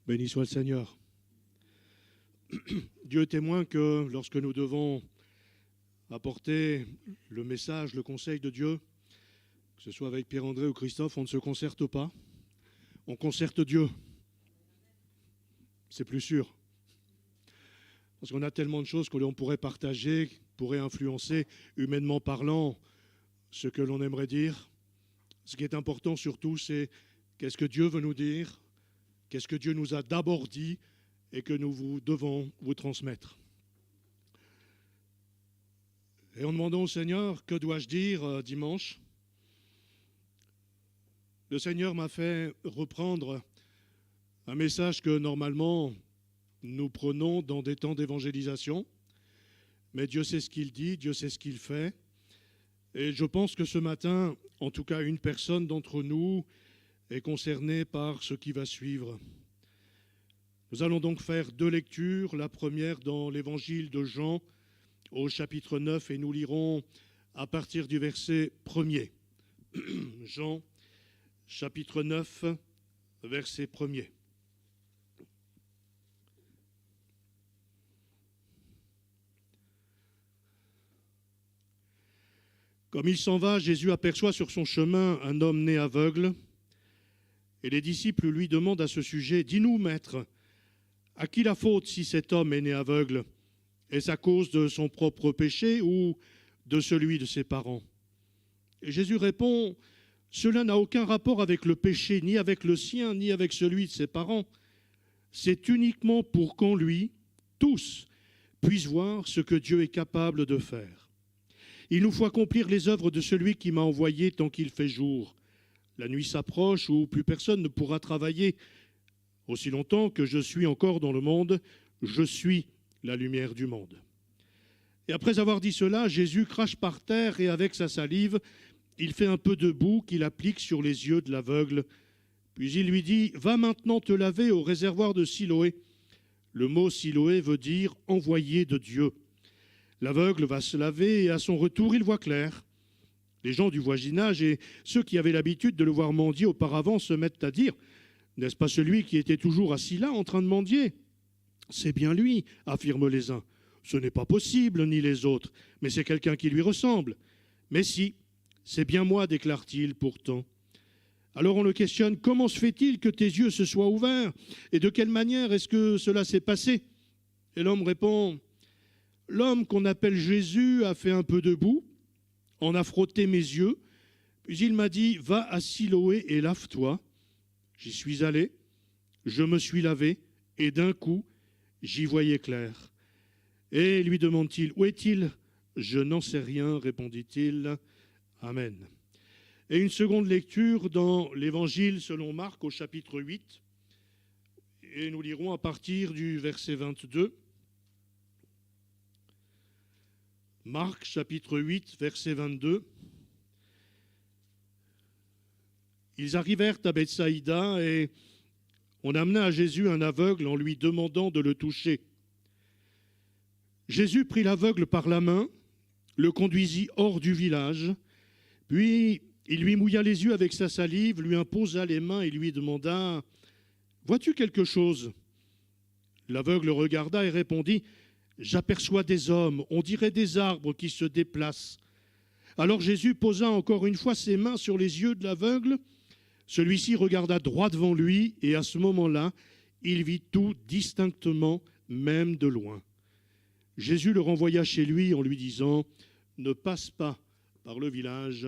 Béni soit le Seigneur. Dieu est témoin que lorsque nous devons apporter le message, le conseil de Dieu, que ce soit avec Pierre-André ou Christophe, on ne se concerte pas, on concerte Dieu. C'est plus sûr. Parce qu'on a tellement de choses que l'on pourrait partager, pourrait influencer, humainement parlant, ce que l'on aimerait dire. Ce qui est important surtout, c'est qu'est-ce que Dieu veut nous dire, qu'est-ce que Dieu nous a d'abord dit et que nous devons vous transmettre. Et en demandant au Seigneur, que dois-je dire dimanche? Le Seigneur m'a fait reprendre un message que normalement nous prenons dans des temps d'évangélisation, mais Dieu sait ce qu'il dit, Dieu sait ce qu'il fait. Et je pense que ce matin, en tout cas une personne d'entre nous est concernée par ce qui va suivre. Nous allons donc faire deux lectures. La première dans l'évangile de Jean au chapitre 9 et nous lirons à partir du verset 1er. Jean chapitre 9, verset 1er. Comme il s'en va, Jésus aperçoit sur son chemin un homme né aveugle, et les disciples lui demandent à ce sujet, « Dis-nous, maître, à qui la faute si cet homme est né aveugle? Est-ce à cause de son propre péché ou de celui de ses parents ?» Et Jésus répond, « Cela n'a aucun rapport avec le péché, ni avec le sien, ni avec celui de ses parents. C'est uniquement pour qu'en lui, tous, puissent voir ce que Dieu est capable de faire. Il nous faut accomplir les œuvres de celui qui m'a envoyé tant qu'il fait jour. La nuit s'approche où plus personne ne pourra travailler. Aussi longtemps que je suis encore dans le monde, je suis la lumière du monde. » Et après avoir dit cela, Jésus crache par terre et avec sa salive, il fait un peu de boue qu'il applique sur les yeux de l'aveugle. Puis il lui dit, « Va maintenant te laver au réservoir de Siloé. » Le mot Siloé veut dire « envoyé de Dieu ». L'aveugle va se laver et à son retour, il voit clair. Les gens du voisinage et ceux qui avaient l'habitude de le voir mendier auparavant se mettent à dire « N'est-ce pas celui qui était toujours assis là en train de mendier ?»« C'est bien lui, affirment les uns. Ce n'est pas possible, ni les autres, mais c'est quelqu'un qui lui ressemble. Mais si, c'est bien moi, déclare-t-il pourtant. Alors on le questionne, comment se fait-il que tes yeux se soient ouverts? Et de quelle manière est-ce que cela s'est passé? Et l'homme répond, l'homme qu'on appelle Jésus a fait un peu de boue, en a frotté mes yeux, puis il m'a dit, va à Siloé et lave-toi. J'y suis allé, je me suis lavé, et d'un coup, j'y voyais clair. Et lui demande-t-il, où est-il? Je n'en sais rien, répondit-il. Amen. Et une seconde lecture dans l'Évangile selon Marc au chapitre 8, et nous lirons à partir du verset 22. Marc chapitre 8, verset 22. Ils arrivèrent à Bethsaïda et on amena à Jésus un aveugle en lui demandant de le toucher. Jésus prit l'aveugle par la main, le conduisit hors du village, puis il lui mouilla les yeux avec sa salive, lui imposa les mains et lui demanda « Vois-tu quelque chose ?» L'aveugle regarda et répondit « J'aperçois des hommes, on dirait des arbres qui se déplacent. » Alors Jésus posa encore une fois ses mains sur les yeux de l'aveugle. Celui-ci regarda droit devant lui et à ce moment-là, il vit tout distinctement, même de loin. Jésus le renvoya chez lui en lui disant « Ne passe pas par le village. »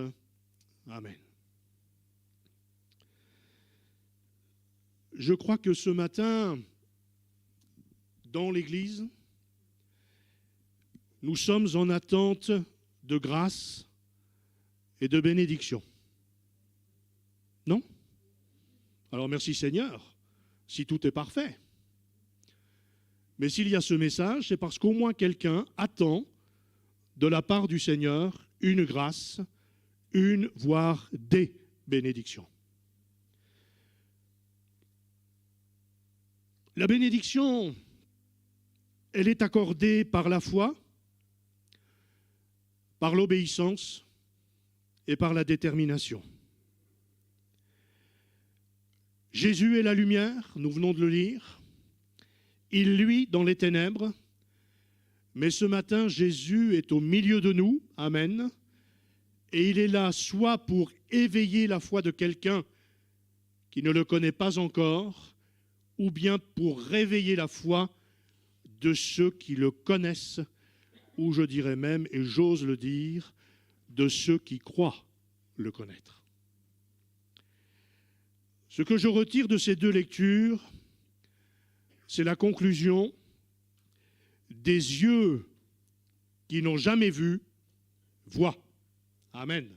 Amen. Je crois que ce matin, dans l'Église, nous sommes en attente de grâce et de bénédiction. Non? Alors merci Seigneur, si tout est parfait. Mais s'il y a ce message, c'est parce qu'au moins quelqu'un attend de la part du Seigneur une grâce, une, voire des bénédictions. La bénédiction, elle est accordée par la foi, par l'obéissance et par la détermination. Jésus est la lumière, nous venons de le lire. Il luit dans les ténèbres. Mais ce matin, Jésus est au milieu de nous. Amen. Et il est là soit pour éveiller la foi de quelqu'un qui ne le connaît pas encore, ou bien pour réveiller la foi de ceux qui le connaissent, ou je dirais même, et j'ose le dire, de ceux qui croient le connaître. Ce que je retire de ces deux lectures, c'est la conclusion: des yeux qui n'ont jamais vu, voient. Amen.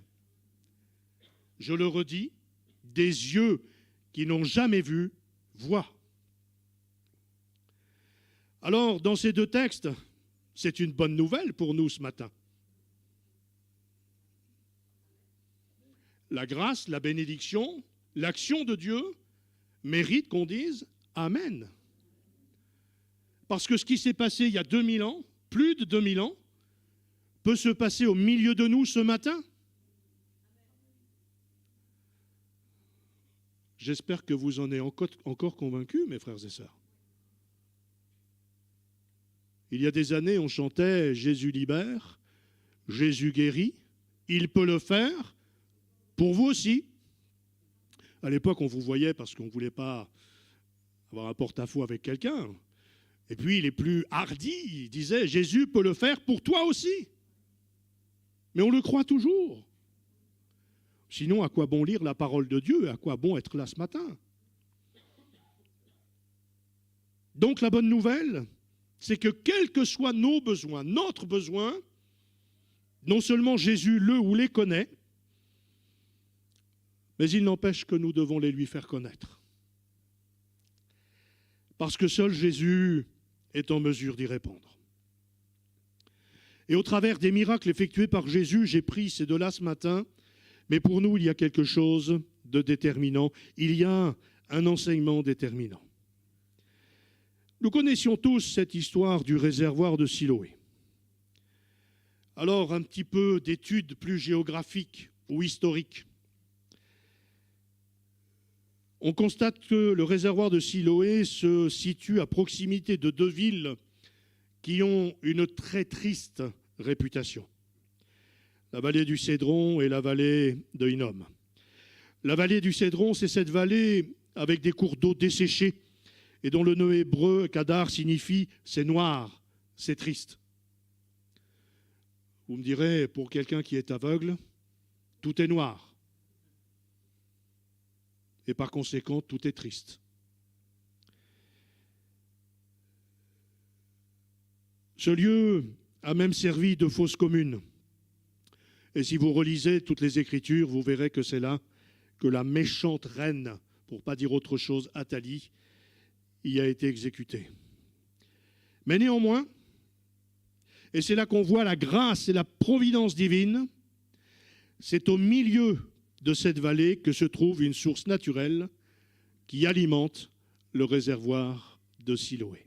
Je le redis, des yeux qui n'ont jamais vu, voient. Alors, dans ces deux textes, c'est une bonne nouvelle pour nous ce matin. La grâce, la bénédiction, l'action de Dieu mérite qu'on dise Amen. Parce que ce qui s'est passé il y a 2000 ans, plus de 2000 ans, peut se passer au milieu de nous ce matin. J'espère que vous en êtes encore convaincus, mes frères et sœurs. Il y a des années, on chantait « Jésus libère, Jésus guérit, il peut le faire pour vous aussi ». À l'époque, on vous voyait parce qu'on ne voulait pas avoir un porte-à-faux avec quelqu'un. Et puis, les plus hardis disaient « Jésus peut le faire pour toi aussi ». Mais on le croit toujours. Sinon, à quoi bon lire la parole de Dieu? À quoi bon être là ce matin? Donc, la bonne nouvelle, c'est que quels que soient nos besoins, notre besoin, non seulement Jésus le ou les connaît, mais il n'empêche que nous devons les lui faire connaître. Parce que seul Jésus est en mesure d'y répondre. Et au travers des miracles effectués par Jésus, j'ai pris ces deux-là ce matin, mais pour nous, il y a quelque chose de déterminant. Il y a un enseignement déterminant. Nous connaissions tous cette histoire du réservoir de Siloé. Alors, un petit peu d'études plus géographiques ou historiques. On constate que le réservoir de Siloé se situe à proximité de deux villes qui ont une très triste réputation. La vallée du Cédron et la vallée de Hinnom. La vallée du Cédron, c'est cette vallée avec des cours d'eau desséchés et dont le nom hébreu Kadar signifie « c'est noir, c'est triste ». Vous me direz, pour quelqu'un qui est aveugle, tout est noir. Et par conséquent, tout est triste. Ce lieu a même servi de fosse commune. Et si vous relisez toutes les Écritures, vous verrez que c'est là que la méchante reine, pour ne pas dire autre chose, Athalie, y a été exécutée. Mais néanmoins, et c'est là qu'on voit la grâce et la providence divine, c'est au milieu de cette vallée que se trouve une source naturelle qui alimente le réservoir de Siloé.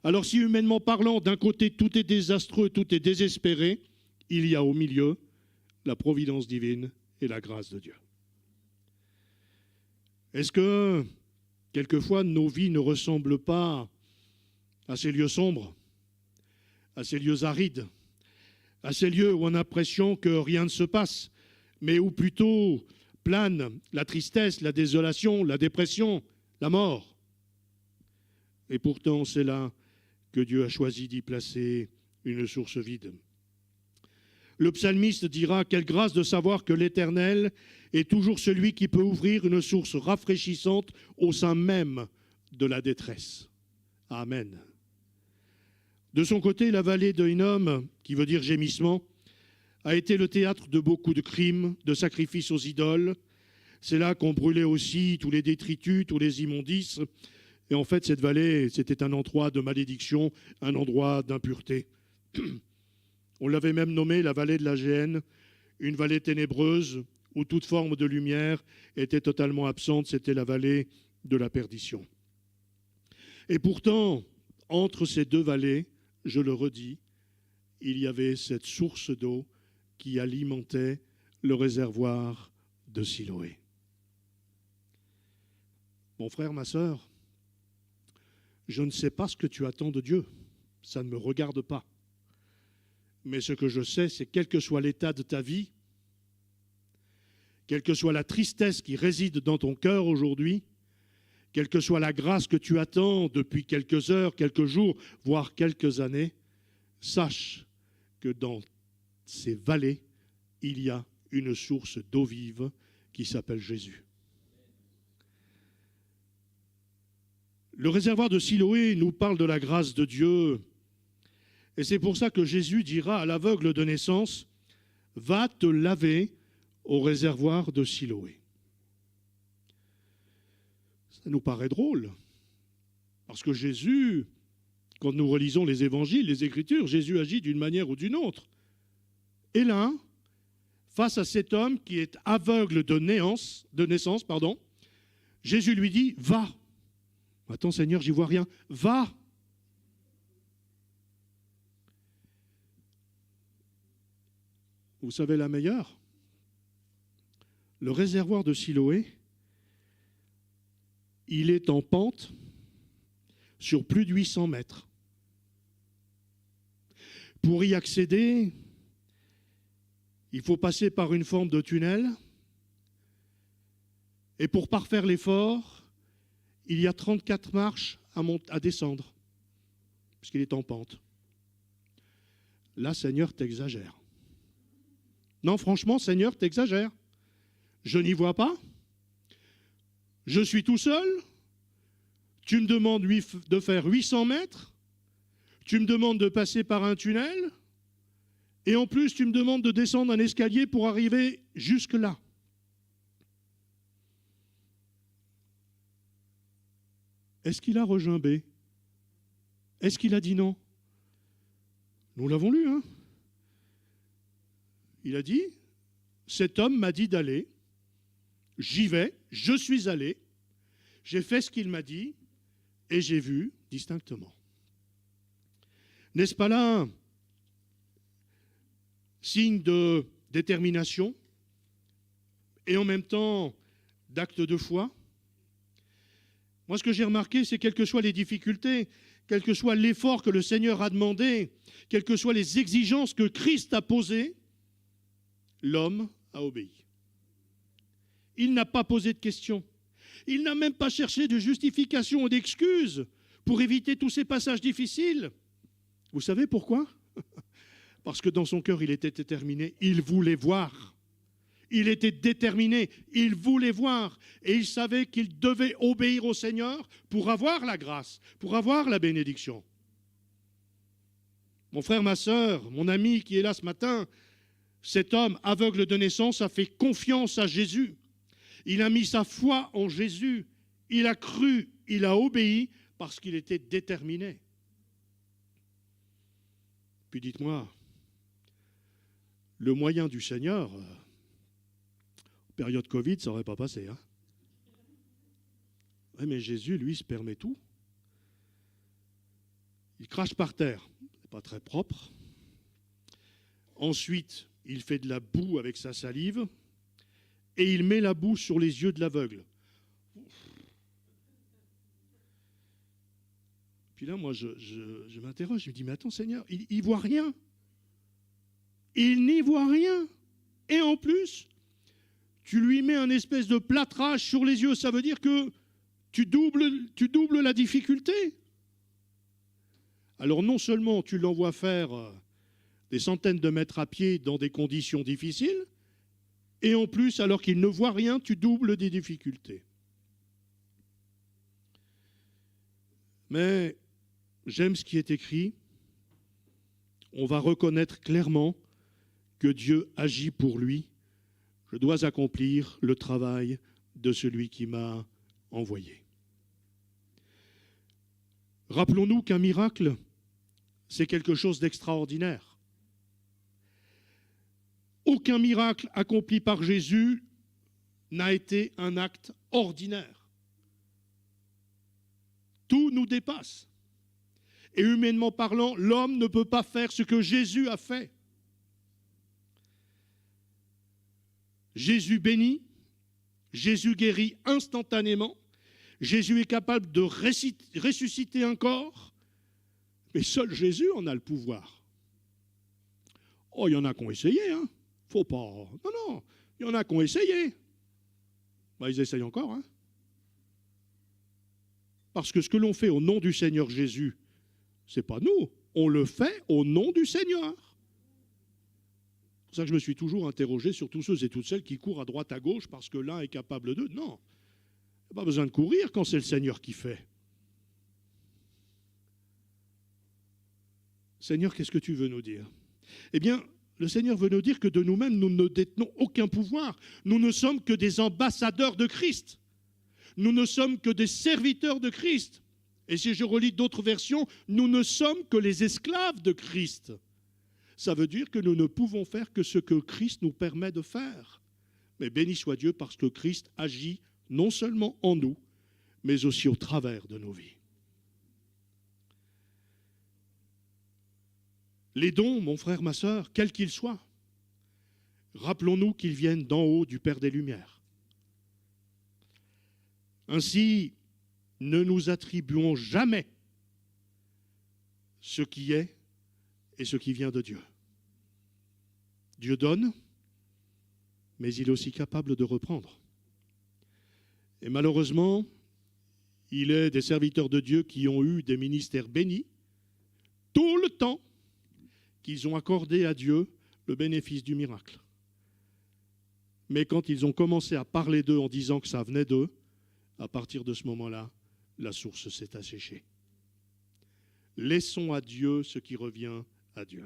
Alors si humainement parlant, d'un côté tout est désastreux, tout est désespéré, il y a au milieu la providence divine et la grâce de Dieu. Est-ce que, quelquefois, nos vies ne ressemblent pas à ces lieux sombres, à ces lieux arides, à ces lieux où on a l'impression que rien ne se passe, mais où plutôt plane la tristesse, la désolation, la dépression, la mort? Et pourtant, c'est là que Dieu a choisi d'y placer une source vide. Le psalmiste dira « Quelle grâce de savoir que l'Éternel est toujours celui qui peut ouvrir une source rafraîchissante au sein même de la détresse. » Amen. De son côté, la vallée de Hinnom, qui veut dire gémissement, a été le théâtre de beaucoup de crimes, de sacrifices aux idoles. C'est là qu'on brûlait aussi tous les détritus, tous les immondices. Et en fait, cette vallée, c'était un endroit de malédiction, un endroit d'impureté. On l'avait même nommée la vallée de la géhenne, une vallée ténébreuse où toute forme de lumière était totalement absente. C'était la vallée de la perdition. Et pourtant, entre ces deux vallées, je le redis, il y avait cette source d'eau qui alimentait le réservoir de Siloé. Mon frère, ma sœur, je ne sais pas ce que tu attends de Dieu. Ça ne me regarde pas. Mais ce que je sais, c'est quel que soit l'état de ta vie, quelle que soit la tristesse qui réside dans ton cœur aujourd'hui, quelle que soit la grâce que tu attends depuis quelques heures, quelques jours, voire quelques années, sache que dans ces vallées, il y a une source d'eau vive qui s'appelle Jésus. Le réservoir de Siloé nous parle de la grâce de Dieu. Et c'est pour ça que Jésus dira à l'aveugle de naissance, « Va te laver au réservoir de Siloé. » Ça nous paraît drôle, parce que Jésus, quand nous relisons les évangiles, les Écritures, Jésus agit d'une manière ou d'une autre. Et là, face à cet homme qui est aveugle de naissance, Jésus lui dit, « Va !» Attends Seigneur, j'y vois rien. « Va !» Vous savez la meilleure? Le réservoir de Siloé, il est en pente sur plus de 800 mètres. Pour y accéder, il faut passer par une forme de tunnel. Et pour parfaire l'effort, il y a 34 marches à descendre, puisqu'il est en pente. Là, Seigneur, t'exagères. Non, franchement, Seigneur, t'exagères. Je n'y vois pas. Je suis tout seul. Tu me demandes de faire 800 mètres. Tu me demandes de passer par un tunnel. Et en plus, tu me demandes de descendre un escalier pour arriver jusque-là. Est-ce qu'il a regimbé? Est-ce qu'il a dit non? Nous l'avons lu, hein? Il a dit, cet homme m'a dit d'aller, j'y vais, je suis allé, j'ai fait ce qu'il m'a dit et j'ai vu distinctement. N'est-ce pas là signe de détermination et en même temps d'acte de foi? Moi, ce que j'ai remarqué, c'est quelles que soient les difficultés, quel que soit l'effort que le Seigneur a demandé, quelles que soient les exigences que Christ a posées, l'homme a obéi. Il n'a pas posé de questions. Il n'a même pas cherché de justification ou d'excuses pour éviter tous ces passages difficiles. Vous savez pourquoi? Parce que dans son cœur, il était déterminé. Il voulait voir. Il était déterminé. Il voulait voir. Et il savait qu'il devait obéir au Seigneur pour avoir la grâce, pour avoir la bénédiction. Mon frère, ma sœur, mon ami qui est là ce matin, cet homme aveugle de naissance a fait confiance à Jésus. Il a mis sa foi en Jésus. Il a cru, il a obéi parce qu'il était déterminé. Puis dites-moi, le moyen du Seigneur, période Covid, ça n'aurait pas passé. Hein? Oui, mais Jésus, lui, se permet tout. Il crache par terre, c'est pas très propre. Ensuite, il fait de la boue avec sa salive et il met la boue sur les yeux de l'aveugle. Puis là, moi, je m'interroge, je me dis, mais attends, Seigneur, il n'y voit rien. Il n'y voit rien. Et en plus, tu lui mets un espèce de plâtrage sur les yeux. Ça veut dire que tu doubles la difficulté. Alors non seulement tu l'envoies faire des centaines de mètres à pied dans des conditions difficiles, et en plus, alors qu'il ne voit rien, tu doubles des difficultés. Mais j'aime ce qui est écrit. On va reconnaître clairement que Dieu agit pour lui. Je dois accomplir le travail de celui qui m'a envoyé. Rappelons-nous qu'un miracle, c'est quelque chose d'extraordinaire. Aucun miracle accompli par Jésus n'a été un acte ordinaire. Tout nous dépasse. Et humainement parlant, l'homme ne peut pas faire ce que Jésus a fait. Jésus bénit, Jésus guérit instantanément, Jésus est capable de ressusciter un corps, mais seul Jésus en a le pouvoir. Oh, il y en a qui ont essayé, hein. Faut pas. Non, non, il y en a qui ont essayé. Ben, ils essayent encore, hein. Parce que ce que l'on fait au nom du Seigneur Jésus, c'est pas nous. On le fait au nom du Seigneur. C'est pour ça que je me suis toujours interrogé sur tous ceux et toutes celles qui courent à droite, à gauche, parce que l'un est capable d'eux. Non. Il n'y a pas besoin de courir quand c'est le Seigneur qui fait. Seigneur, qu'est-ce que tu veux nous dire? Eh bien, le Seigneur veut nous dire que de nous-mêmes, nous ne détenons aucun pouvoir. Nous ne sommes que des ambassadeurs de Christ. Nous ne sommes que des serviteurs de Christ. Et si je relis d'autres versions, nous ne sommes que les esclaves de Christ. Ça veut dire que nous ne pouvons faire que ce que Christ nous permet de faire. Mais béni soit Dieu parce que Christ agit non seulement en nous, mais aussi au travers de nos vies. Les dons, mon frère, ma sœur, quels qu'ils soient, rappelons-nous qu'ils viennent d'en haut du Père des Lumières. Ainsi, ne nous attribuons jamais ce qui est et ce qui vient de Dieu. Dieu donne, mais il est aussi capable de reprendre. Et malheureusement, il est des serviteurs de Dieu qui ont eu des ministères bénis tout le temps qu'ils ont accordé à Dieu le bénéfice du miracle. Mais quand ils ont commencé à parler d'eux en disant que ça venait d'eux, à partir de ce moment-là, la source s'est asséchée. Laissons à Dieu ce qui revient à Dieu.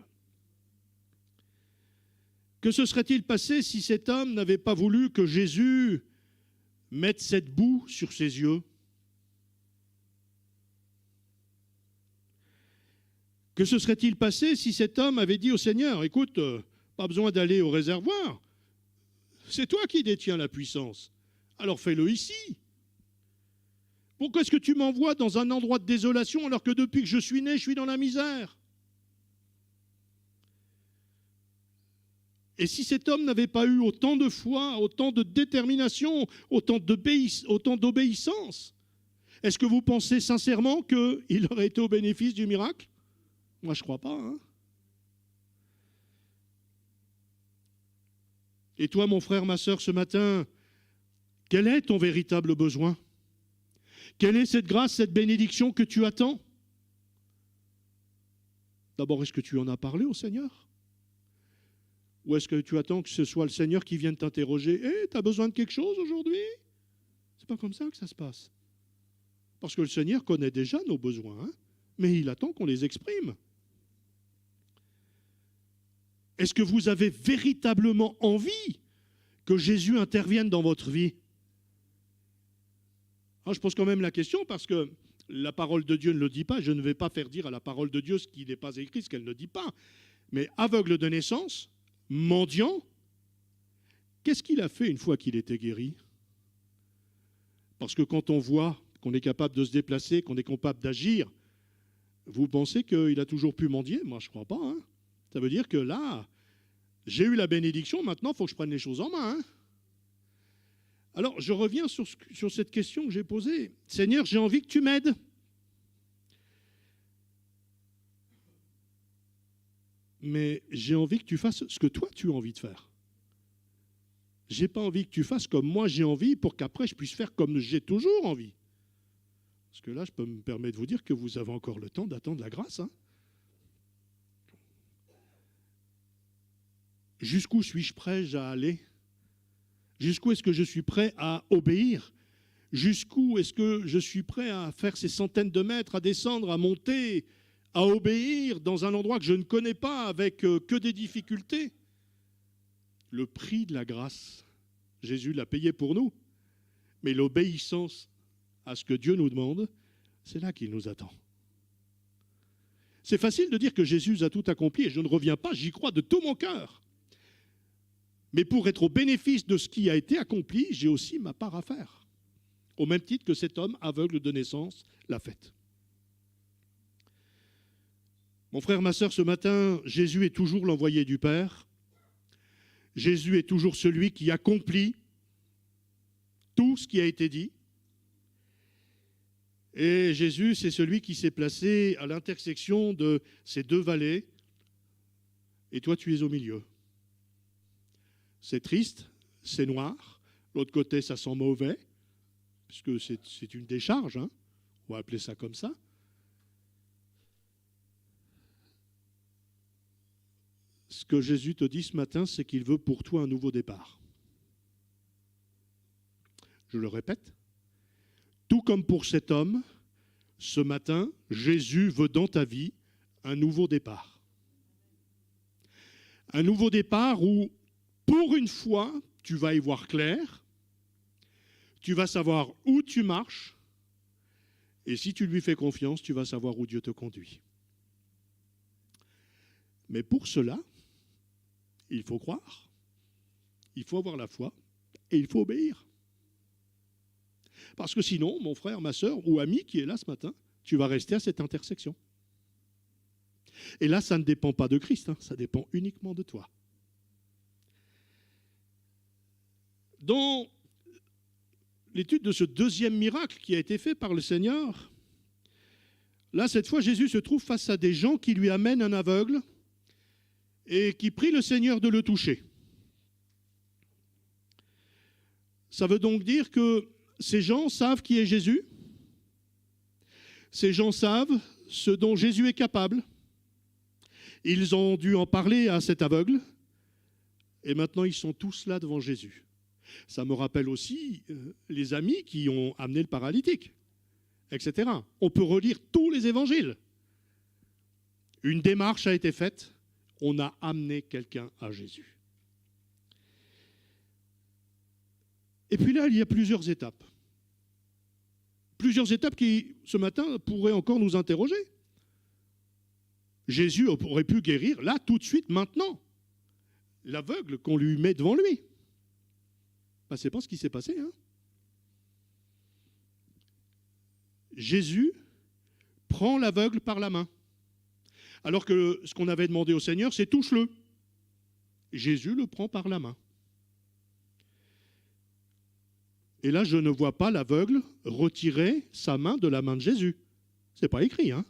Que se serait-il passé si cet homme n'avait pas voulu que Jésus mette cette boue sur ses yeux? Que se serait-il passé si cet homme avait dit au Seigneur, écoute, pas besoin d'aller au réservoir, c'est toi qui détiens la puissance, alors fais-le ici. Pourquoi est-ce que tu m'envoies dans un endroit de désolation alors que depuis que je suis né, je suis dans la misère? Et si cet homme n'avait pas eu autant de foi, autant de détermination, autant d'obéissance, est-ce que vous pensez sincèrement qu'il aurait été au bénéfice du miracle? Moi, je ne crois pas. Hein. Et toi, mon frère, ma sœur, ce matin, quel est ton véritable besoin? Quelle est cette grâce, cette bénédiction que tu attends? D'abord, est-ce que tu en as parlé au Seigneur? Ou est-ce que tu attends que ce soit le Seigneur qui vienne t'interroger? Tu as besoin de quelque chose aujourd'hui? C'est pas comme ça que ça se passe. Parce que le Seigneur connaît déjà nos besoins, hein, mais il attend qu'on les exprime. Est-ce que vous avez véritablement envie que Jésus intervienne dans votre vie? Alors, je pose quand même la question parce que la parole de Dieu ne le dit pas. Je ne vais pas faire dire à la parole de Dieu ce qui n'est pas écrit, ce qu'elle ne dit pas. Mais aveugle de naissance, mendiant, qu'est-ce qu'il a fait une fois qu'il était guéri? Parce que quand on voit qu'on est capable de se déplacer, qu'on est capable d'agir, vous pensez qu'il a toujours pu mendier? Moi, je ne crois pas. Hein. Ça veut dire que là, j'ai eu la bénédiction, maintenant, il faut que je prenne les choses en main. Hein. Alors, je reviens sur cette question que j'ai posée. Seigneur, j'ai envie que tu m'aides. Mais j'ai envie que tu fasses ce que toi, tu as envie de faire. Je n'ai pas envie que tu fasses comme moi j'ai envie pour qu'après, je puisse faire comme j'ai toujours envie. Parce que là, je peux me permettre de vous dire que vous avez encore le temps d'attendre la grâce. Hein. Jusqu'où suis-je prêt à aller? Jusqu'où est-ce que je suis prêt à obéir? Jusqu'où est-ce que je suis prêt à faire ces centaines de mètres, à descendre, à monter, à obéir dans un endroit que je ne connais pas, avec que des difficultés? Le prix de la grâce, Jésus l'a payé pour nous. Mais l'obéissance à ce que Dieu nous demande, c'est là qu'il nous attend. C'est facile de dire que Jésus a tout accompli, et je ne reviens pas, j'y crois de tout mon cœur. Mais pour être au bénéfice de ce qui a été accompli, j'ai aussi ma part à faire. Au même titre que cet homme aveugle de naissance l'a fait. Mon frère, ma sœur, ce matin, Jésus est toujours l'envoyé du Père. Jésus est toujours celui qui accomplit tout ce qui a été dit. Et Jésus, c'est celui qui s'est placé à l'intersection de ces deux vallées. Et toi, tu es au milieu. C'est triste, c'est noir. L'autre côté, ça sent mauvais, puisque c'est une décharge, hein. On va appeler ça comme ça. Ce que Jésus te dit ce matin, c'est qu'il veut pour toi un nouveau départ. Je le répète, tout comme pour cet homme, ce matin, Jésus veut dans ta vie un nouveau départ. Un nouveau départ où, pour une fois, tu vas y voir clair, tu vas savoir où tu marches, et si tu lui fais confiance, tu vas savoir où Dieu te conduit. Mais pour cela, il faut croire, il faut avoir la foi, et il faut obéir. Parce que sinon, mon frère, ma sœur ou ami qui est là ce matin, tu vas rester à cette intersection. Et là, ça ne dépend pas de Christ, hein, ça dépend uniquement de toi. Dans l'étude de ce deuxième miracle qui a été fait par le Seigneur, là, cette fois, Jésus se trouve face à des gens qui lui amènent un aveugle et qui prient le Seigneur de le toucher. Ça veut donc dire que ces gens savent qui est Jésus. Ces gens savent ce dont Jésus est capable. Ils ont dû en parler à cet aveugle. Et maintenant, ils sont tous là devant Jésus. Ça me rappelle aussi les amis qui ont amené le paralytique, etc. On peut relire tous les évangiles. Une démarche a été faite. On a amené quelqu'un à Jésus. Et puis là, il y a plusieurs étapes. Plusieurs étapes qui, ce matin, pourraient encore nous interroger. Jésus aurait pu guérir, là, tout de suite, maintenant, l'aveugle qu'on lui met devant lui. Ben, c'est pas ce qui s'est passé, hein. Jésus prend l'aveugle par la main. Alors que ce qu'on avait demandé au Seigneur, c'est touche-le. Jésus le prend par la main. Et là, je ne vois pas l'aveugle retirer sa main de la main de Jésus. Ce n'est pas écrit, hein.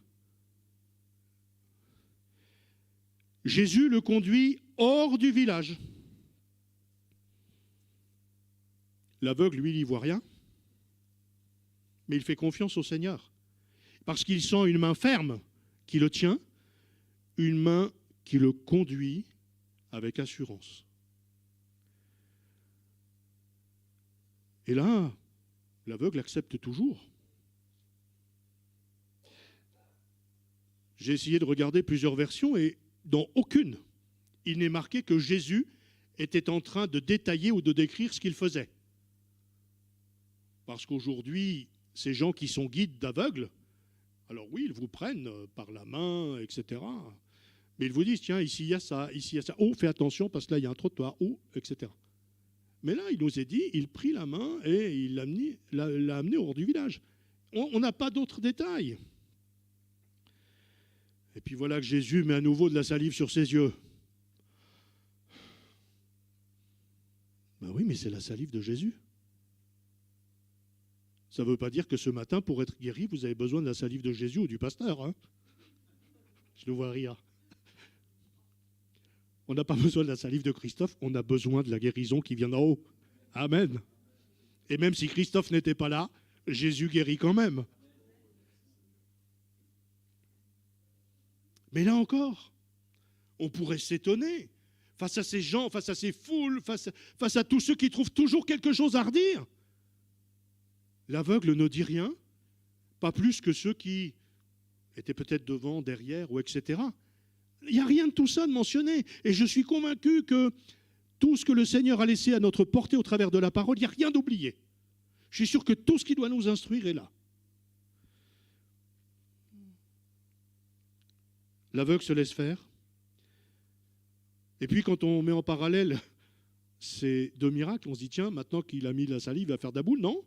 Jésus le conduit hors du village. L'aveugle, lui, il n'y voit rien. Mais il fait confiance au Seigneur. Parce qu'il sent une main ferme qui le tient, une main qui le conduit avec assurance. Et là, l'aveugle accepte toujours. J'ai essayé de regarder plusieurs versions et dans aucune, il n'est marqué que Jésus était en train de détailler ou de décrire ce qu'il faisait. Parce qu'aujourd'hui, ces gens qui sont guides d'aveugles, alors oui, ils vous prennent par la main, etc. Mais ils vous disent, tiens, ici il y a ça, ici il y a ça. Oh, fais attention parce que là il y a un trottoir, oh, etc. Mais là, il nous est dit, il prit la main et il l'a amené hors du village. On n'a pas d'autres détails. Et puis voilà que Jésus met à nouveau de la salive sur ses yeux. Ben oui, mais c'est la salive de Jésus. Ça ne veut pas dire que ce matin, pour être guéri, vous avez besoin de la salive de Jésus ou du pasteur, hein. Je le vois rire. On n'a pas besoin de la salive de Christophe, on a besoin de la guérison qui vient d'en haut. Amen. Et même si Christophe n'était pas là, Jésus guérit quand même. Mais là encore, on pourrait s'étonner face à ces gens, face à ces foules, face à tous ceux qui trouvent toujours quelque chose à redire. L'aveugle ne dit rien, pas plus que ceux qui étaient peut-être devant, derrière, ou etc. Il n'y a rien de tout ça de mentionné. Et je suis convaincu que tout ce que le Seigneur a laissé à notre portée au travers de la parole, il n'y a rien d'oublié. Je suis sûr que tout ce qui doit nous instruire est là. L'aveugle se laisse faire. Et puis quand on met en parallèle ces deux miracles, on se dit, tiens, maintenant qu'il a mis la salive, il va faire de la boule. Non,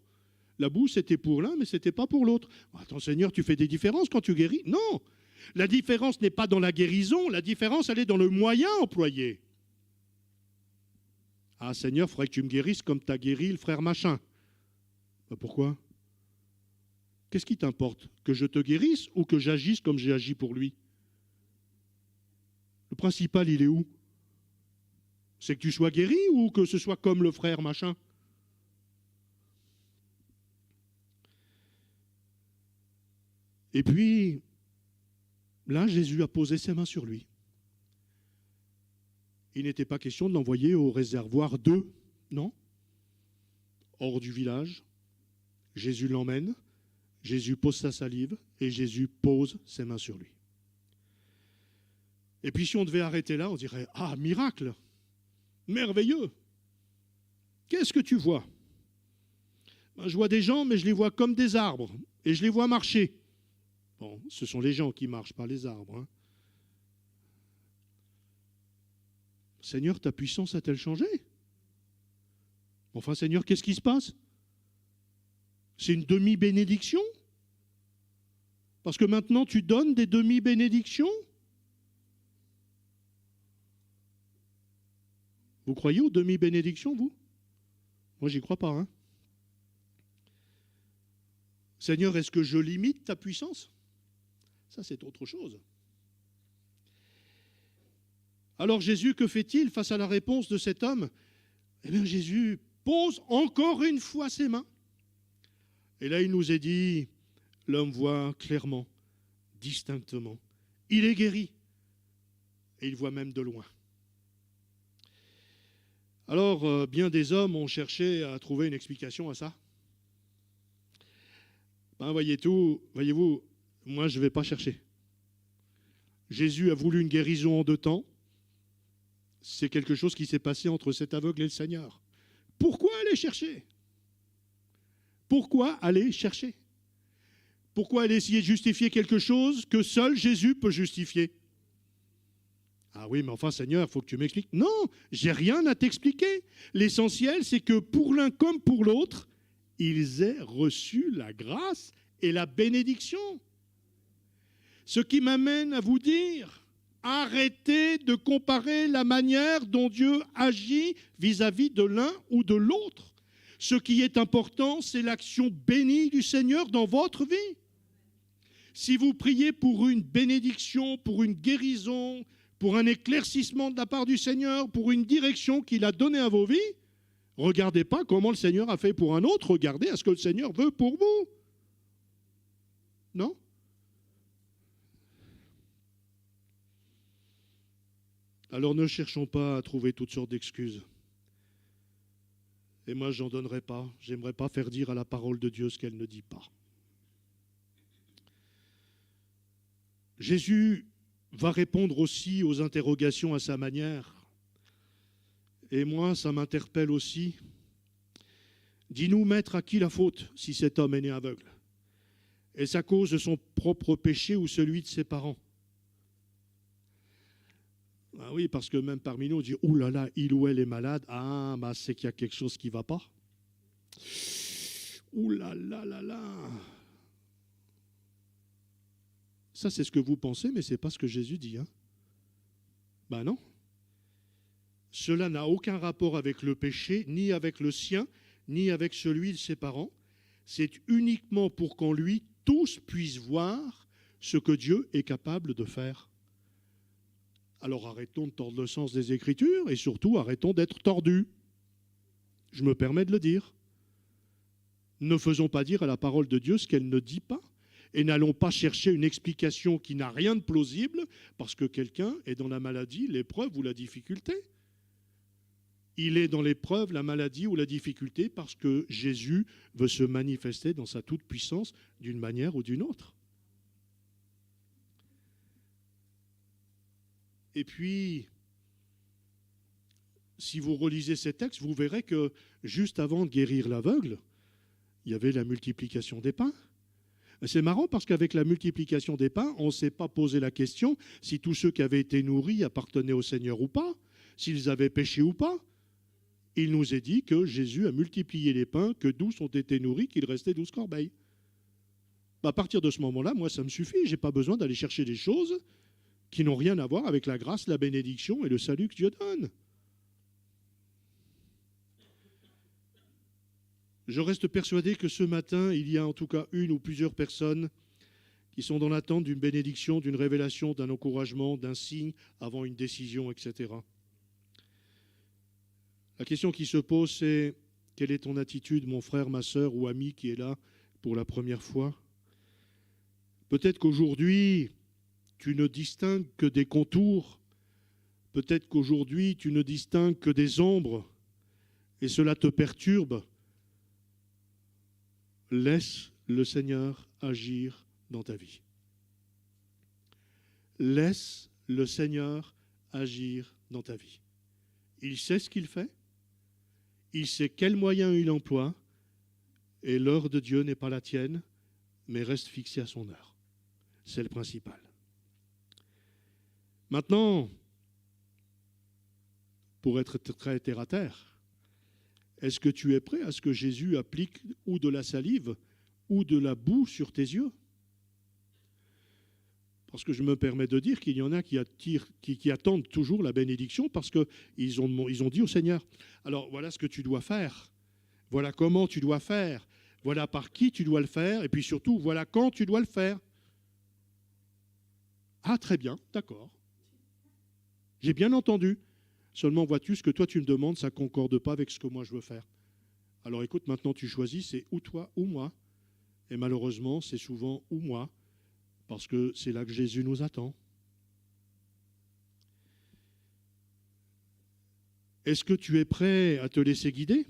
la boule, c'était pour l'un, mais ce n'était pas pour l'autre. Attends, Seigneur, tu fais des différences quand tu guéris? Non. La différence n'est pas dans la guérison, la différence, elle est dans le moyen employé. Ah, Seigneur, il faudrait que tu me guérisses comme tu as guéri le frère machin. Ben, pourquoi? Qu'est-ce qui t'importe? Que je te guérisse ou que j'agisse comme j'ai agi pour lui? Le principal, il est où? C'est que tu sois guéri ou que ce soit comme le frère machin? Et puis, là, Jésus a posé ses mains sur lui. Il n'était pas question de l'envoyer au réservoir 2, non? Hors du village, Jésus l'emmène, Jésus pose sa salive et Jésus pose ses mains sur lui. Et puis si on devait arrêter là, on dirait « Ah, miracle! Merveilleux! Qu'est-ce que tu vois ?» Ben, je vois des gens, mais je les vois comme des arbres et je les vois marcher. Bon, ce sont les gens qui marchent, pas les arbres. Hein. Seigneur, ta puissance a-t-elle changé? Enfin, Seigneur, qu'est-ce qui se passe? C'est une demi-bénédiction? Parce que maintenant, tu donnes des demi-bénédictions? Vous croyez aux demi-bénédictions, vous? Moi, j'y crois pas. Hein. Seigneur, est-ce que je limite ta puissance? Ça, c'est autre chose. Alors Jésus, que fait-il face à la réponse de cet homme? Eh bien, Jésus pose encore une fois ses mains. Et là, il nous est dit, l'homme voit clairement, distinctement. Il est guéri. Et il voit même de loin. Alors, bien des hommes ont cherché à trouver une explication à ça. Ben, voyez-vous, moi, je ne vais pas chercher. Jésus a voulu une guérison en 2 temps. C'est quelque chose qui s'est passé entre cet aveugle et le Seigneur. Pourquoi aller chercher? Pourquoi aller chercher? Pourquoi aller essayer de justifier quelque chose que seul Jésus peut justifier? Ah oui, mais enfin, Seigneur, il faut que tu m'expliques. Non, j'ai rien à t'expliquer. L'essentiel, c'est que pour l'un comme pour l'autre, ils aient reçu la grâce et la bénédiction. Ce qui m'amène à vous dire, arrêtez de comparer la manière dont Dieu agit vis-à-vis de l'un ou de l'autre. Ce qui est important, c'est l'action bénie du Seigneur dans votre vie. Si vous priez pour une bénédiction, pour une guérison, pour un éclaircissement de la part du Seigneur, pour une direction qu'il a donnée à vos vies, regardez pas comment le Seigneur a fait pour un autre, regardez à ce que le Seigneur veut pour vous. Non? Alors ne cherchons pas à trouver toutes sortes d'excuses. Et moi, j'en donnerai pas. J'aimerais pas faire dire à la parole de Dieu ce qu'elle ne dit pas. Jésus va répondre aussi aux interrogations à sa manière. Et moi, ça m'interpelle aussi. Dis-nous, maître, à qui la faute si cet homme est né aveugle? Est-ce à cause de son propre péché ou celui de ses parents? Ah oui, parce que même parmi nous, on dit, ouh là là, il ou elle est malade. Ah, bah c'est qu'il y a quelque chose qui ne va pas. Ouh là là là là. Ça, c'est ce que vous pensez, mais ce n'est pas ce que Jésus dit. Hein. Ben non. Cela n'a aucun rapport avec le péché, ni avec le sien, ni avec celui de ses parents. C'est uniquement pour qu'en lui, tous puissent voir ce que Dieu est capable de faire. Alors arrêtons de tordre le sens des Écritures et surtout arrêtons d'être tordus. Je me permets de le dire. Ne faisons pas dire à la parole de Dieu ce qu'elle ne dit pas et n'allons pas chercher une explication qui n'a rien de plausible parce que quelqu'un est dans la maladie, l'épreuve ou la difficulté. Il est dans l'épreuve, la maladie ou la difficulté parce que Jésus veut se manifester dans sa toute-puissance d'une manière ou d'une autre. Et puis, si vous relisez ces textes, vous verrez que juste avant de guérir l'aveugle, il y avait la multiplication des pains. C'est marrant parce qu'avec la multiplication des pains, on ne s'est pas posé la question si tous ceux qui avaient été nourris appartenaient au Seigneur ou pas, s'ils avaient péché ou pas. Il nous est dit que Jésus a multiplié les pains, que 12 ont été nourris, qu'il restait 12 corbeilles. À partir de ce moment-là, moi, ça me suffit. Je n'ai pas besoin d'aller chercher des choses qui n'ont rien à voir avec la grâce, la bénédiction et le salut que Dieu donne. Je reste persuadé que ce matin, il y a en tout cas une ou plusieurs personnes qui sont dans l'attente d'une bénédiction, d'une révélation, d'un encouragement, d'un signe avant une décision, etc. La question qui se pose, c'est quelle est ton attitude, mon frère, ma sœur ou ami qui est là pour la première fois? Peut-être qu'aujourd'hui, tu ne distingues que des contours. Peut-être qu'aujourd'hui, tu ne distingues que des ombres. Et cela te perturbe. Laisse le Seigneur agir dans ta vie. Laisse le Seigneur agir dans ta vie. Il sait ce qu'il fait. Il sait quels moyens il emploie. Et l'heure de Dieu n'est pas la tienne, mais reste fixée à son heure. C'est le principal. Maintenant, pour être très terre à terre, est-ce que tu es prêt à ce que Jésus applique ou de la salive ou de la boue sur tes yeux? Parce que je me permets de dire qu'il y en a qui attendent toujours la bénédiction parce qu'ils ont dit au Seigneur, alors voilà ce que tu dois faire, voilà comment tu dois faire, voilà par qui tu dois le faire, et puis surtout, voilà quand tu dois le faire. Ah, très bien, d'accord. J'ai bien entendu. Seulement, vois-tu, ce que toi tu me demandes, ça ne concorde pas avec ce que moi je veux faire. Alors écoute, maintenant tu choisis, c'est ou toi ou moi. Et malheureusement, c'est souvent ou moi, parce que c'est là que Jésus nous attend. Est-ce que tu es prêt à te laisser guider?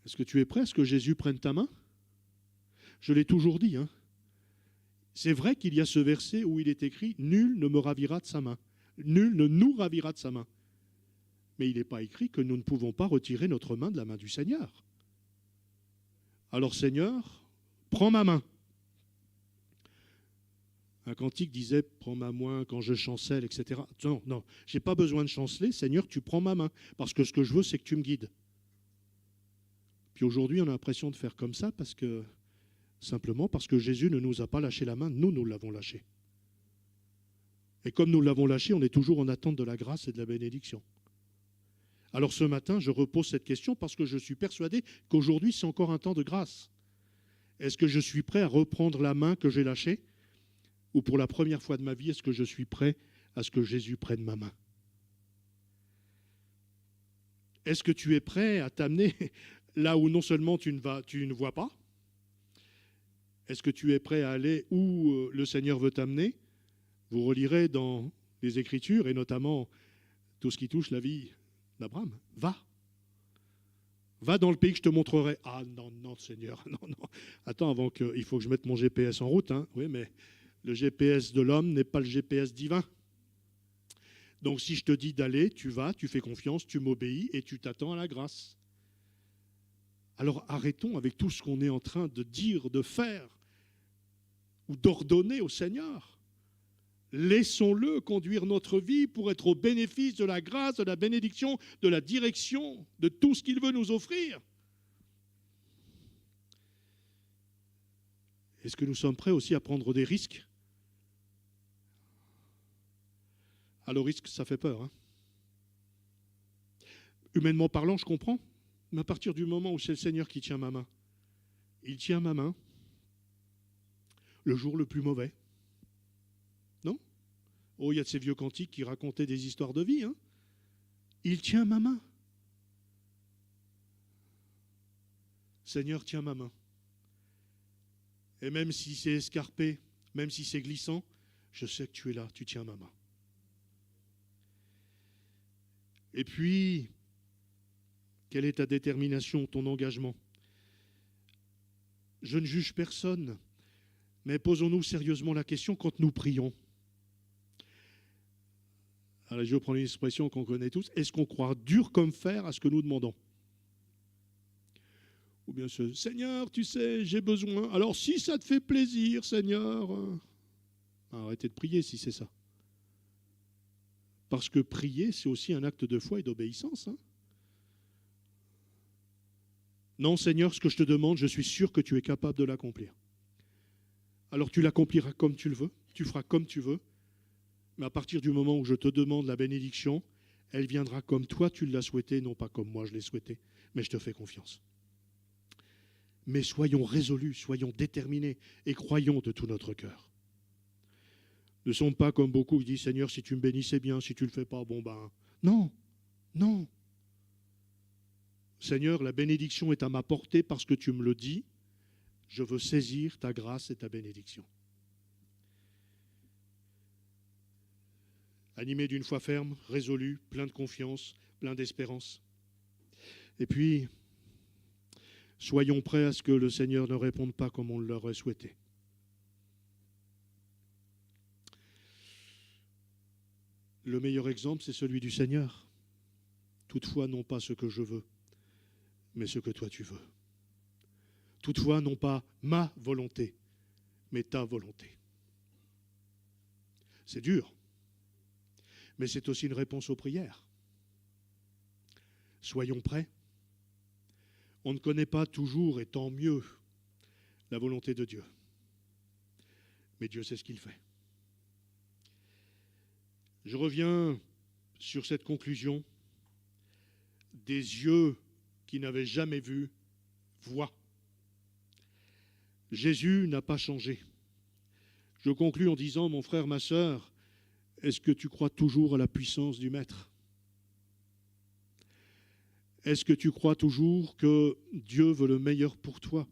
Est-ce que tu es prêt à ce que Jésus prenne ta main? Je l'ai toujours dit, hein. C'est vrai qu'il y a ce verset où il est écrit « Nul ne me ravira de sa main ». Nul ne nous ravira de sa main. Mais il n'est pas écrit que nous ne pouvons pas retirer notre main de la main du Seigneur. Alors Seigneur, prends ma main. Un cantique disait « Prends ma main quand je chancelle », etc. Non, non, je n'ai pas besoin de chanceler. Seigneur, tu prends ma main. Parce que ce que je veux, c'est que tu me guides. Puis aujourd'hui, on a l'impression de faire comme ça simplement parce que Jésus ne nous a pas lâché la main, nous l'avons lâché. Et comme nous l'avons lâché, on est toujours en attente de la grâce et de la bénédiction. Alors ce matin, je repose cette question parce que je suis persuadé qu'aujourd'hui, c'est encore un temps de grâce. Est-ce que je suis prêt à reprendre la main que j'ai lâchée? Ou pour la première fois de ma vie, est-ce que je suis prêt à ce que Jésus prenne ma main? Est-ce que tu es prêt à t'amener là où non seulement tu ne vois pas? Est-ce que tu es prêt à aller où le Seigneur veut t'amener? Vous relirez dans les Écritures, et notamment tout ce qui touche la vie d'Abraham. Va. Va dans le pays que je te montrerai. Ah non, non, Seigneur, non, non. Attends, il faut que je mette mon GPS en route. Hein. Oui, mais le GPS de l'homme n'est pas le GPS divin. Donc si je te dis d'aller, tu vas, tu fais confiance, tu m'obéis et tu t'attends à la grâce. Alors arrêtons avec tout ce qu'on est en train de dire, de faire ou d'ordonner au Seigneur. Laissons-le conduire notre vie pour être au bénéfice de la grâce, de la bénédiction, de la direction, de tout ce qu'il veut nous offrir. Est-ce que nous sommes prêts aussi à prendre des risques? Alors, risque, ça fait peur. Hein. Humainement parlant, je comprends. Mais à partir du moment où c'est le Seigneur qui tient ma main, il tient ma main le jour le plus mauvais. Non? Oh, il y a de ces vieux cantiques qui racontaient des histoires de vie. Hein. Il tient ma main. Seigneur, tiens ma main. Et même si c'est escarpé, même si c'est glissant, je sais que tu es là, tu tiens ma main. Et puis, quelle est ta détermination, ton engagement? Je ne juge personne, mais posons-nous sérieusement la question quand nous prions. Alors, je vais prendre une expression qu'on connaît tous. Est-ce qu'on croit dur comme fer à ce que nous demandons? Ou bien ce Seigneur, tu sais, j'ai besoin. Alors, si ça te fait plaisir, Seigneur, arrêtez de prier si c'est ça. Parce que prier, c'est aussi un acte de foi et d'obéissance. Hein. Non, Seigneur, ce que je te demande, je suis sûr que tu es capable de l'accomplir. Alors tu l'accompliras comme tu le veux, tu feras comme tu veux, mais à partir du moment où je te demande la bénédiction, elle viendra comme toi tu l'as souhaité, non pas comme moi je l'ai souhaité. mais je te fais confiance. Mais soyons résolus, soyons déterminés et croyons de tout notre cœur. Ne sommes pas comme beaucoup qui disent « Seigneur, si tu me bénis, c'est bien, si tu ne le fais pas, bon ben... » Non, non. Seigneur, la bénédiction est à ma portée parce que tu me le dis. Je veux saisir ta grâce et ta bénédiction. Animé d'une foi ferme, résolu, plein de confiance, plein d'espérance. Et puis, soyons prêts à ce que le Seigneur ne réponde pas comme on l'aurait souhaité. Le meilleur exemple, c'est celui du Seigneur. Toutefois, non pas ce que je veux, mais ce que toi tu veux. Toutefois, non pas ma volonté, mais ta volonté. C'est dur, mais c'est aussi une réponse aux prières. Soyons prêts. On ne connaît pas toujours, et tant mieux, la volonté de Dieu. Mais Dieu sait ce qu'il fait. Je reviens sur cette conclusion. Des yeux qui n'avaient jamais vu, voient. Jésus n'a pas changé. Je conclus en disant, mon frère, ma sœur, est-ce que tu crois toujours à la puissance du Maître ? Est-ce que tu crois toujours que Dieu veut le meilleur pour toi ?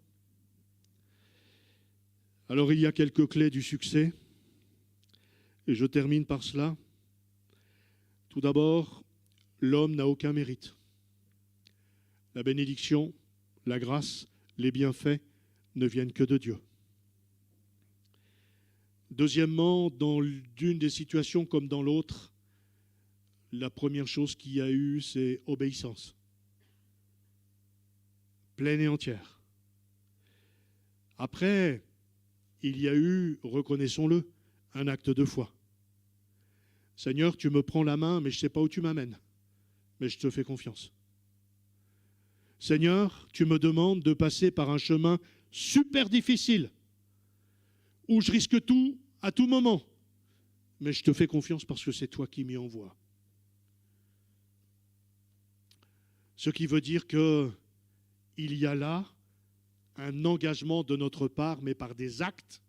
Alors il y a quelques clés du succès, et je termine par cela. Tout d'abord, l'homme n'a aucun mérite. La bénédiction, la grâce, les bienfaits ne viennent que de Dieu. Deuxièmement, dans l'une des situations comme dans l'autre, la première chose qu'il y a eu, c'est obéissance. Pleine et entière. Après, il y a eu, reconnaissons-le, un acte de foi. Seigneur, tu me prends la main, mais je ne sais pas où tu m'amènes. Mais je te fais confiance. Seigneur, tu me demandes de passer par un chemin super difficile, où je risque tout à tout moment. Mais je te fais confiance parce que c'est toi qui m'y envoies. Ce qui veut dire qu'il y a là un engagement de notre part, mais par des actes.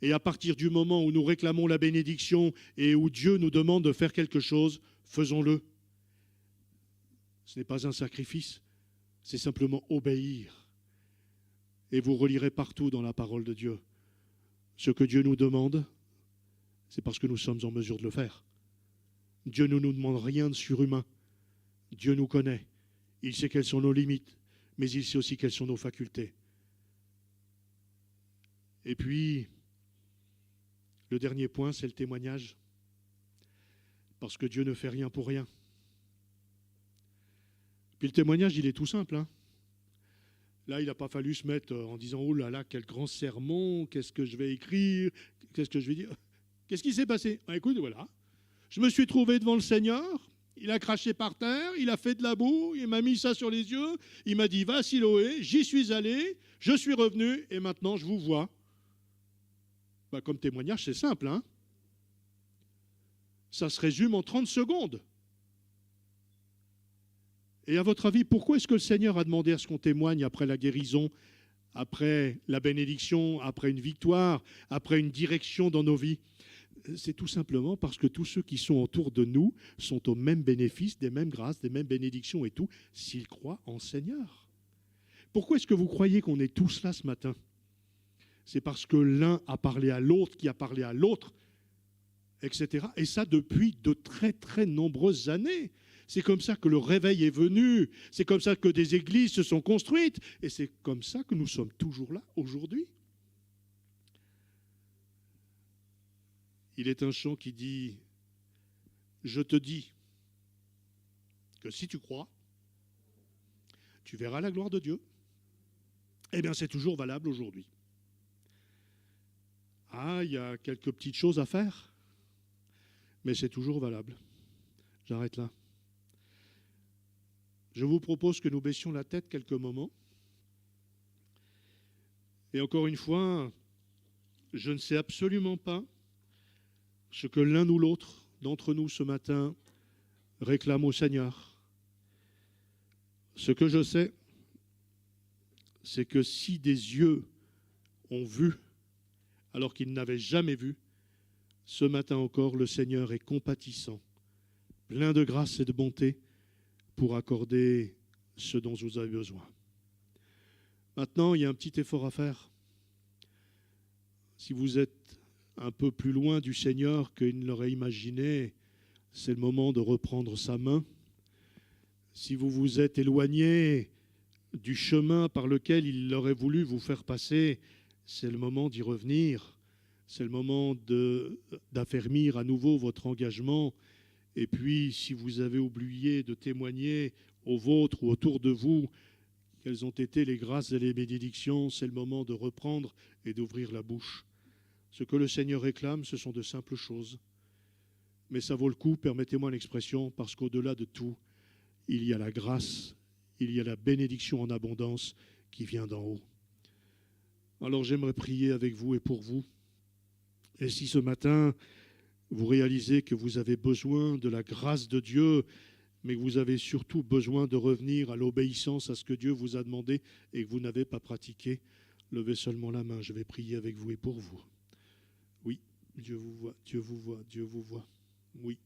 Et à partir du moment où nous réclamons la bénédiction et où Dieu nous demande de faire quelque chose, faisons-le. Ce n'est pas un sacrifice, c'est simplement obéir. Et vous relirez partout dans la parole de Dieu. Ce que Dieu nous demande, c'est parce que nous sommes en mesure de le faire. Dieu ne nous demande rien de surhumain. Dieu nous connaît. Il sait quelles sont nos limites, mais il sait aussi quelles sont nos facultés. Et puis, le dernier point, c'est le témoignage. Parce que Dieu ne fait rien pour rien. Puis le témoignage, il est tout simple. Là, il n'a pas fallu se mettre en disant « Oh là là, quel grand sermon, qu'est-ce que je vais écrire, qu'est-ce que je vais dire ?» Qu'est-ce qui s'est passé ? Écoute, voilà. Je me suis trouvé devant le Seigneur, il a craché par terre, il a fait de la boue, il m'a mis ça sur les yeux, il m'a dit « Va Siloé », j'y suis allé, je suis revenu et maintenant je vous vois. Comme témoignage, c'est simple. Ça se résume en 30 secondes. Et à votre avis, pourquoi est-ce que le Seigneur a demandé à ce qu'on témoigne après la guérison, après la bénédiction, après une victoire, après une direction dans nos vies ? C'est tout simplement parce que tous ceux qui sont autour de nous sont aux mêmes bénéfices, des mêmes grâces, des mêmes bénédictions et tout, s'ils croient en Seigneur. Pourquoi est-ce que vous croyez qu'on est tous là ce matin ? C'est parce que l'un a parlé à l'autre, qui a parlé à l'autre, etc. Et ça depuis de très très nombreuses années. C'est comme ça que le réveil est venu, c'est comme ça que des églises se sont construites, et c'est comme ça que nous sommes toujours là aujourd'hui. Il est un chant qui dit « Je te dis que si tu crois, tu verras la gloire de Dieu. » Eh bien, c'est toujours valable aujourd'hui. Ah, il y a quelques petites choses à faire, mais c'est toujours valable. J'arrête là. Je vous propose que nous baissions la tête quelques moments. Et encore une fois, je ne sais absolument pas ce que l'un ou l'autre d'entre nous ce matin réclame au Seigneur. Ce que je sais, c'est que si des yeux ont vu, alors qu'ils n'avaient jamais vu, ce matin encore, le Seigneur est compatissant, plein de grâce et de bonté pour accorder ce dont vous avez besoin. Maintenant, il y a un petit effort à faire. Si vous êtes un peu plus loin du Seigneur qu'il ne l'aurait imaginé, c'est le moment de reprendre sa main. Si vous vous êtes éloigné du chemin par lequel il aurait voulu vous faire passer, c'est le moment d'y revenir. C'est le moment d'affermir à nouveau votre engagement. Et puis, si vous avez oublié de témoigner aux vôtres ou autour de vous quelles ont été les grâces et les bénédictions, c'est le moment de reprendre et d'ouvrir la bouche. Ce que le Seigneur réclame, ce sont de simples choses. Mais ça vaut le coup, permettez-moi l'expression, parce qu'au-delà de tout, il y a la grâce, il y a la bénédiction en abondance qui vient d'en haut. Alors j'aimerais prier avec vous et pour vous. Et si ce matin, vous réalisez que vous avez besoin de la grâce de Dieu, mais que vous avez surtout besoin de revenir à l'obéissance à ce que Dieu vous a demandé et que vous n'avez pas pratiqué, levez seulement la main, je vais prier avec vous et pour vous. Oui, Dieu vous voit, Dieu vous voit, Dieu vous voit. Oui.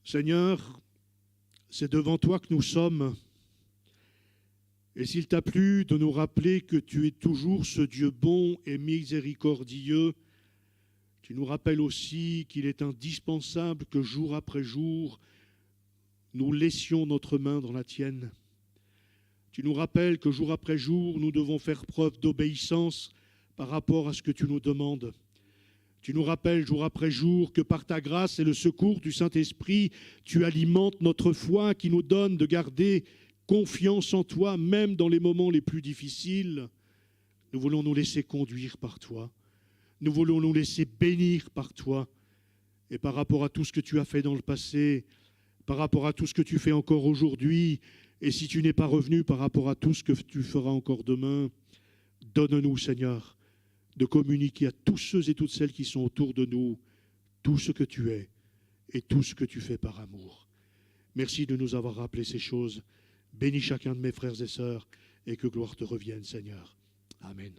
Seigneur, c'est devant toi que nous sommes. Et s'il t'a plu de nous rappeler que tu es toujours ce Dieu bon et miséricordieux, tu nous rappelles aussi qu'il est indispensable que jour après jour, nous laissions notre main dans la tienne. Tu nous rappelles que jour après jour, nous devons faire preuve d'obéissance par rapport à ce que tu nous demandes. Tu nous rappelles jour après jour que par ta grâce et le secours du Saint-Esprit, tu alimentes notre foi qui nous donne de garder confiance en toi, même dans les moments les plus difficiles. Nous voulons nous laisser conduire par toi. Nous voulons nous laisser bénir par toi. Et par rapport à tout ce que tu as fait dans le passé, par rapport à tout ce que tu fais encore aujourd'hui, et si tu n'es pas revenu par rapport à tout ce que tu feras encore demain, donne-nous, Seigneur, de communiquer à tous ceux et toutes celles qui sont autour de nous tout ce que tu es et tout ce que tu fais par amour. Merci de nous avoir rappelé ces choses. Bénis chacun de mes frères et sœurs et que gloire te revienne, Seigneur. Amen.